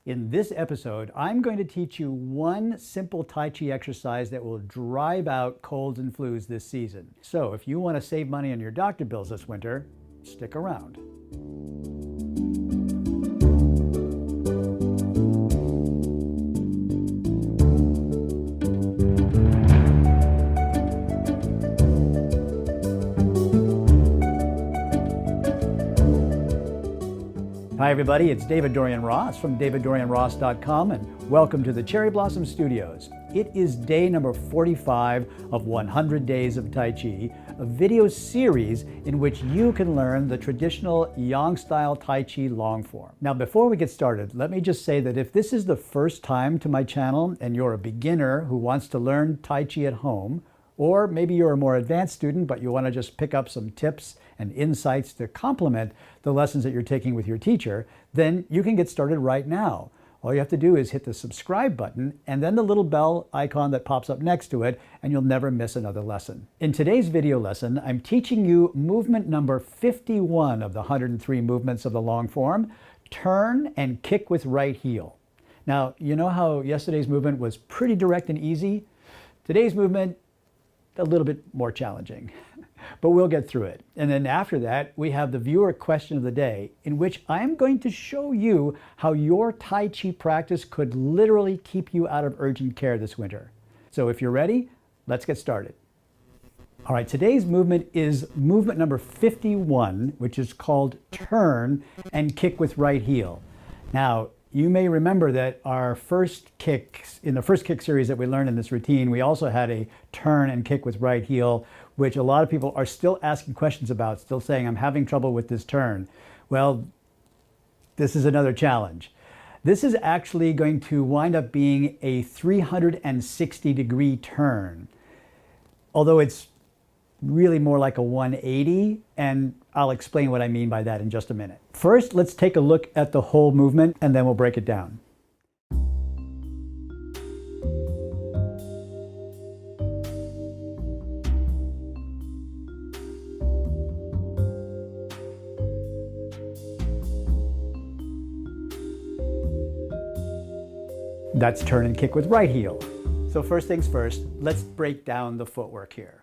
In this episode, I'm going to teach you one simple Tai Chi exercise that will drive out colds and flus this season. So if you want to save money on your doctor bills this winter, stick around. Hi everybody, it's David-Dorian Ross from David-Dorianross.com and welcome to the Cherry Blossom Studios. It is day number 45 of 100 Days of Tai Chi, a video series in which you can learn the traditional Yang-style Tai Chi long form. Now before we get started, let me just say that if this is the first time to my channel and you're a beginner who wants to learn Tai Chi at home, or maybe you're a more advanced student but you want to just pick up some tips and insights to complement the lessons that you're taking with your teacher, then you can get started right now. All you have to do is hit the subscribe button and then the little bell icon that pops up next to it, and you'll never miss another lesson. In today's video lesson, I'm teaching you movement number 51 of the 103 movements of the long form, turn and kick with right heel. Now, you know how yesterday's movement was pretty direct and easy? Today's movement, a little bit more challenging, but we'll get through it. And then after that, we have the viewer question of the day, in which I'm going to show you how your Tai Chi practice could literally keep you out of urgent care this winter. So if you're ready, let's get started. All right, today's movement is movement number 51, which is called turn and kick with right heel. Now, you may remember that our first kicks, in the first kick series that we learned in this routine, we also had a turn and kick with right heel, which a lot of people are still asking questions about, still saying, I'm having trouble with this turn. Well, this is another challenge. This is actually going to wind up being a 360-degree turn, although it's really more like a 180, and I'll explain what I mean by that in just a minute. First, let's take a look at the whole movement and then we'll break it down. That's turn and kick with right heel. So first things first, let's break down the footwork here.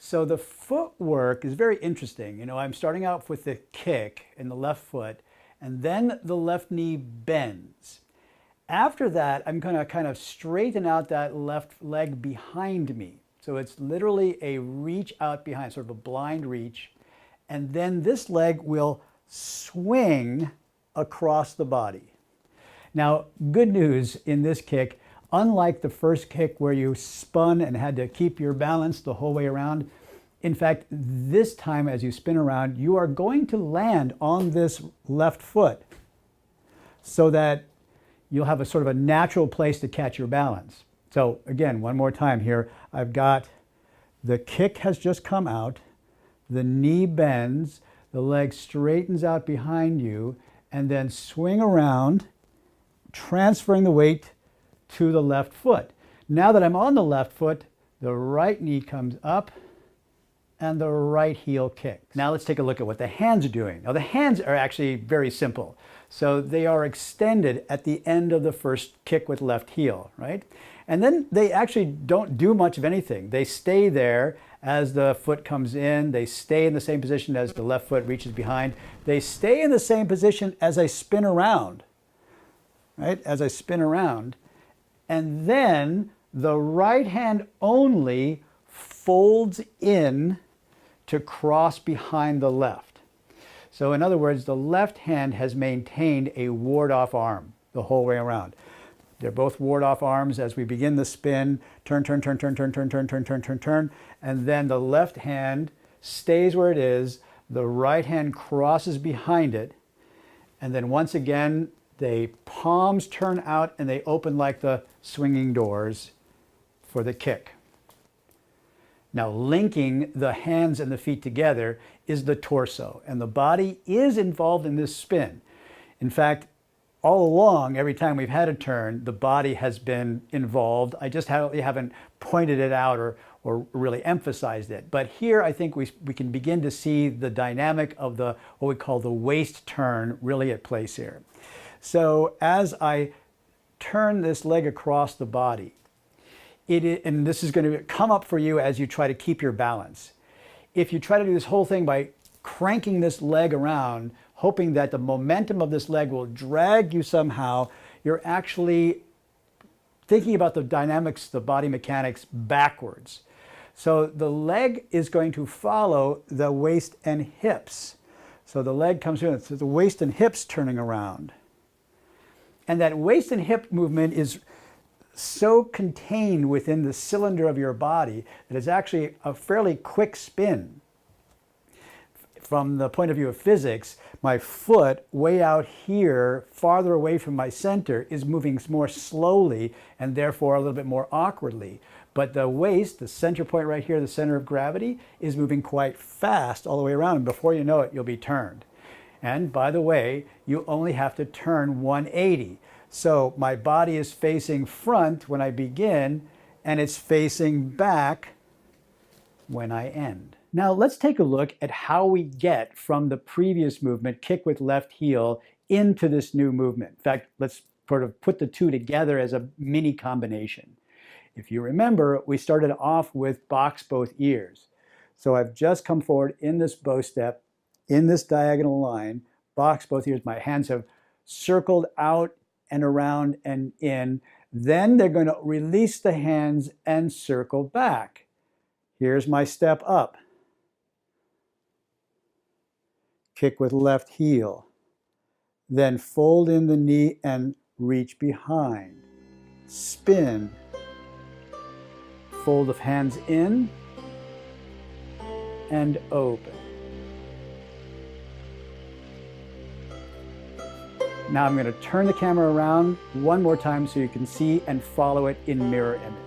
So the footwork is very interesting. You know, I'm starting out with the kick in the left foot, and then the left knee bends. After that, I'm going to kind of straighten out that left leg behind me. So it's literally a reach out behind, sort of a blind reach. And then this leg will swing across the body. Now, good news in this kick, unlike the first kick where you spun and had to keep your balance the whole way around, in fact, this time as you spin around, you are going to land on this left foot so that you'll have a sort of a natural place to catch your balance. So again, one more time here, I've got the kick has just come out, the knee bends, the leg straightens out behind you, and then swing around, transferring the weight to the left foot. Now that I'm on the left foot, the right knee comes up and the right heel kicks. Now let's take a look at what the hands are doing. Now the hands are actually very simple. So they are extended at the end of the first kick with left heel, right? And then they actually don't do much of anything. They stay there as the foot comes in. They stay in the same position as the left foot reaches behind. They stay in the same position as I spin around, right? As I spin around. And then the right hand only folds in to cross behind the left. So in other words, the left hand has maintained a ward-off arm the whole way around. They're both ward-off arms as we begin the spin, turn, turn, turn, turn, turn, turn, turn, turn, turn, turn, turn, and then the left hand stays where it is, the right hand crosses behind it, and then once again, the palms turn out and they open like the swinging doors for the kick. Now, linking the hands and the feet together is the torso, and the body is involved in this spin. In fact, all along, every time we've had a turn, the body has been involved. I just haven't pointed it out or really emphasized it. But here, I think we can begin to see the dynamic of what we call the waist turn really at place here. So as I turn this leg across the body, and this is going to come up for you as you try to keep your balance. If you try to do this whole thing by cranking this leg around, hoping that the momentum of this leg will drag you somehow, you're actually thinking about the dynamics, the body mechanics backwards. So the leg is going to follow the waist and hips. So the leg comes in, so the waist and hips turning around. And that waist and hip movement is so contained within the cylinder of your body that it's actually a fairly quick spin. From the point of view of physics, my foot way out here, farther away from my center, is moving more slowly and therefore a little bit more awkwardly. But the waist, the center point right here, the center of gravity, is moving quite fast all the way around. And before you know it, you'll be turned. And by the way, you only have to turn 180. So my body is facing front when I begin, and it's facing back when I end. Now let's take a look at how we get from the previous movement, kick with left heel, into this new movement. In fact, let's sort of put the two together as a mini combination. If you remember, we started off with box both ears. So I've just come forward in this bow step, in this diagonal line, box both ears. My hands have circled out and around and in. Then they're going to release the hands and circle back. Here's my step up. Kick with left heel. Then fold in the knee and reach behind. Spin. Fold of hands in and open. Now I'm going to turn the camera around one more time so you can see and follow it in mirror image.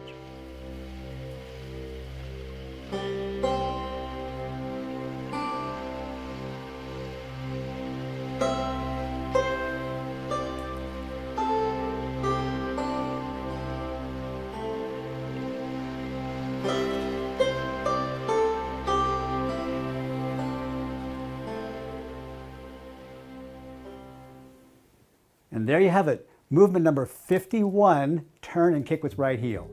And there you have it, movement number 51, turn and kick with right heel.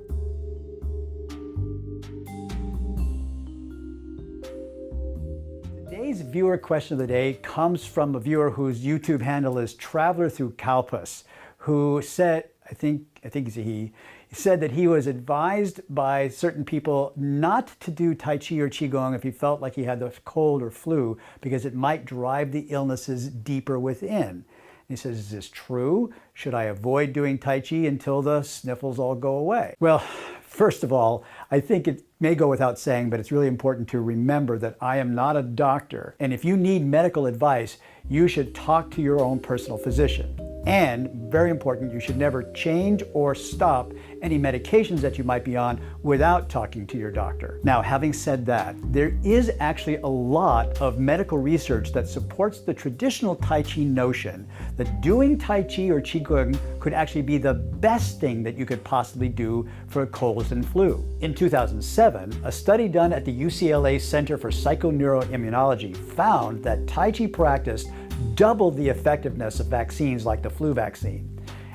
Today's viewer question of the day comes from a viewer whose YouTube handle is Traveler Through Kalpas, who said, I think it's a he said that he was advised by certain people not to do Tai Chi or Qigong if he felt like he had the cold or flu because it might drive the illnesses deeper within. He says, is this true? Should I avoid doing Tai Chi until the sniffles all go away? Well, first of all, I think it may go without saying, but it's really important to remember that I am not a doctor. And if you need medical advice, you should talk to your own personal physician. And very important, you should never change or stop any medications that you might be on without talking to your doctor. Now, having said that, there is actually a lot of medical research that supports the traditional Tai Chi notion that doing Tai Chi or Qigong could actually be the best thing that you could possibly do for colds and flu. In 2007, a study done at the UCLA Center for Psychoneuroimmunology found that Tai Chi practice doubled the effectiveness of vaccines like the flu vaccine.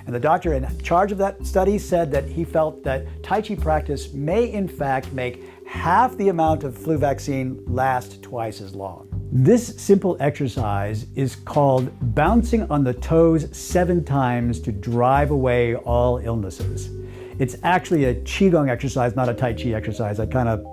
And the doctor in charge of that study said that he felt that Tai Chi practice may in fact make half the amount of flu vaccine last twice as long. This simple exercise is called bouncing on the toes 7 times to drive away all illnesses. It's actually a Qigong exercise, not a Tai Chi exercise. I kind of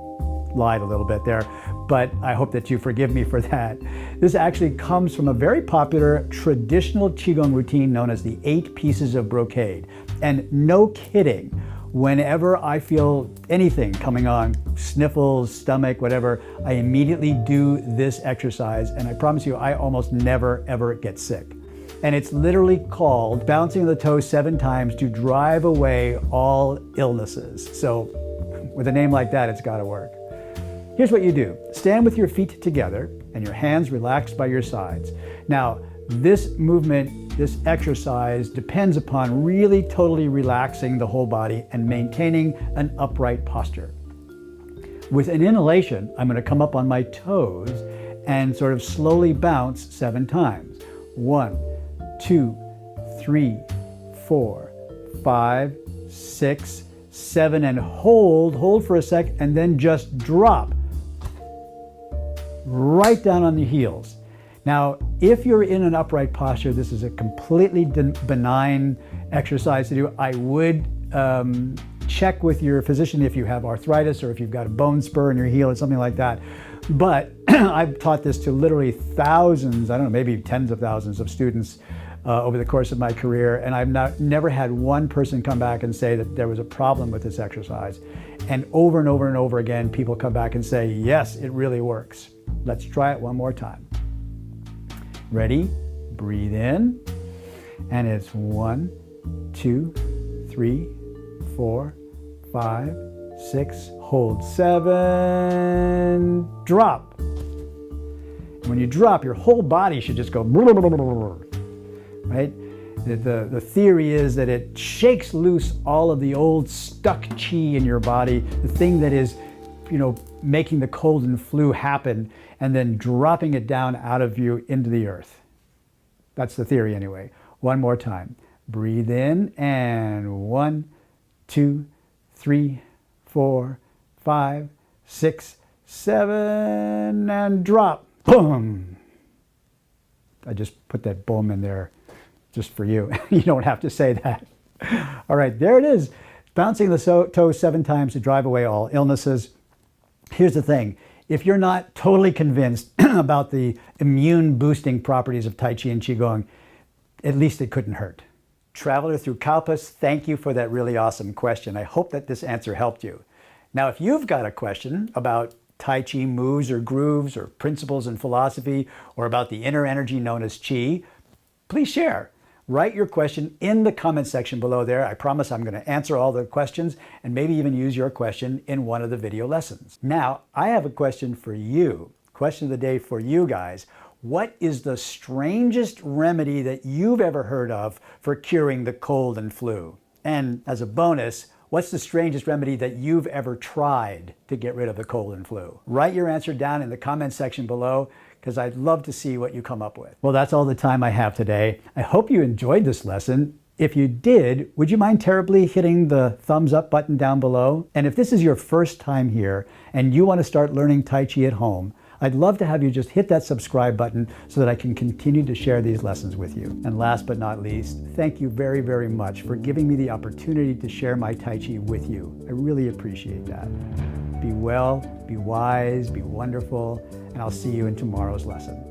lied a little bit there, but I hope that you forgive me for that. This actually comes from a very popular traditional Qigong routine known as the 8 Pieces of Brocade. And no kidding, whenever I feel anything coming on, sniffles, stomach, whatever, I immediately do this exercise, and I promise you, I almost never ever get sick. And it's literally called bouncing the toes 7 times to drive away all illnesses. So with a name like that, it's gotta work. Here's what you do. Stand with your feet together and your hands relaxed by your sides. Now, this movement, this exercise depends upon really totally relaxing the whole body and maintaining an upright posture. With an inhalation, I'm going to come up on my toes and sort of slowly bounce 7 times. 1, 2, 3, 4, 5, 6, 7, and hold for a sec, and then just drop right down on the heels. Now, if you're in an upright posture, this is a completely benign exercise to do. I would check with your physician if you have arthritis or if you've got a bone spur in your heel or something like that. But I've taught this to literally thousands, I don't know, maybe tens of thousands of students over the course of my career, and I've never had one person come back and say that there was a problem with this exercise. And over and over and over again, people come back and say, yes, it really works. Let's try it one more time. Ready? Breathe in. And it's 1, 2, 3, 4, 5, 6, hold 7, drop. When you drop, your whole body should just go, right? The theory is that it shakes loose all of the old stuck chi in your body, the thing that is, making the cold and flu happen, and then dropping it down out of you into the earth. That's the theory anyway. One more time. Breathe in, and 1, 2, 3, 4, 5, 6, 7, and drop. Boom. I just put that boom in there just for you. You don't have to say that. All right, there it is. Bouncing the toes 7 times to drive away all illnesses. Here's the thing. If you're not totally convinced about the immune boosting properties of Tai Chi and Qigong, at least it couldn't hurt. Traveler through Kalpas, thank you for that really awesome question. I hope that this answer helped you. Now, if you've got a question about Tai Chi moves or grooves or principles and philosophy, or about the inner energy known as Qi, please share. Write your question in the comment section below there. I promise I'm going to answer all the questions and maybe even use your question in one of the video lessons. Now, I have a question for you. Question of the day for you guys. What is the strangest remedy that you've ever heard of for curing the cold and flu? And as a bonus, what's the strangest remedy that you've ever tried to get rid of the cold and flu? Write your answer down in the comment section below, because I'd love to see what you come up with. Well, that's all the time I have today. I hope you enjoyed this lesson. If you did, would you mind terribly hitting the thumbs up button down below? And if this is your first time here and you want to start learning Tai Chi at home, I'd love to have you just hit that subscribe button so that I can continue to share these lessons with you. And last but not least, thank you very, very much for giving me the opportunity to share my Tai Chi with you. I really appreciate that. Be well, be wise, be wonderful, and I'll see you in tomorrow's lesson.